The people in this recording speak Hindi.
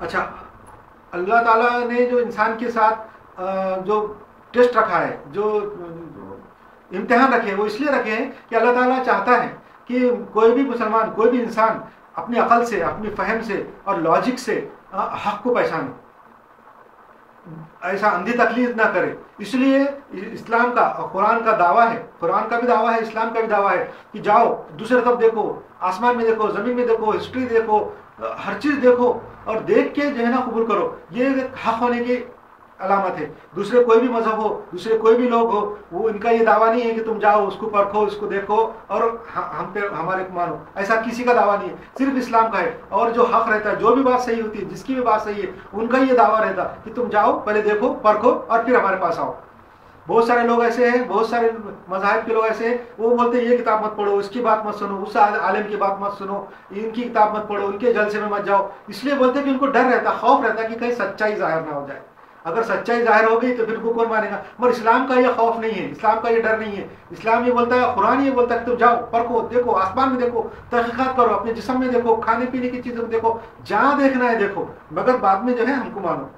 अच्छा, अल्लाह ताला ने जो इंसान के साथ जो टेस्ट रखा है, जो इम्तिहान रखे हैं, वो इसलिए रखे हैं कि अल्लाह ताला चाहता है कि कोई भी मुसलमान, कोई भी इंसान अपनी अकल से, अपनी फहम से और लॉजिक से हक को पहचाने, ऐसा अंधी तकलीफ ना करे। इसलिए इस्लाम का, कुरान का दावा है, कुरान का भी दावा है, इस्लाम का भी दावा है कि जाओ दूसरे तरफ देखो, आसमान में देखो, जमीन में देखो, हिस्ट्री देखो, हर चीज देखो और देख के जो है ना कबूल करो। ये हक होने की अलामत है। दूसरे कोई भी मजहब हो, दूसरे कोई भी लोग हो, वो इनका ये दावा नहीं है कि तुम जाओ उसको परखो, उसको देखो और हम पे हमारे को मानो। ऐसा किसी का दावा नहीं है, सिर्फ इस्लाम का है। और जो हक रहता है, जो भी बात सही होती है, जिसकी भी बात सही है, उनका ये दावा रहता कि तुम जाओ, पहले देखो, परखो और फिर हमारे पास आओ। बहुत सारे लोग ऐसे हैं, बहुत सारे मज़ाहिब के लोग ऐसे हैं, वो बोलते हैं ये किताब मत पढ़ो, इसकी बात मत सुनो, उस आलिम की बात मत सुनो, इनकी किताब मत पढ़ो, उनके जलसे में मत जाओ। इसलिए बोलते हैं कि उनको डर रहता, खौफ रहता कि कहीं सच्चाई जाहिर ना हो जाए। अगर सच्चाई जाहिर हो गई तो फिर को कौन मानेगा। मगर इस्लाम का ये खौफ नहीं है, इस्लाम का ये डर नहीं है। इस्लाम ये बोलता है, कुरान ये बोलता है कि तुम जाओ, परखो, देखो, आसमान में देखो, तहकीकात करो, अपने जिस्म में देखो, खाने पीने की चीज़ों में देखो, जहाँ देखना है देखो, मगर बाद में जो है हमको मानो।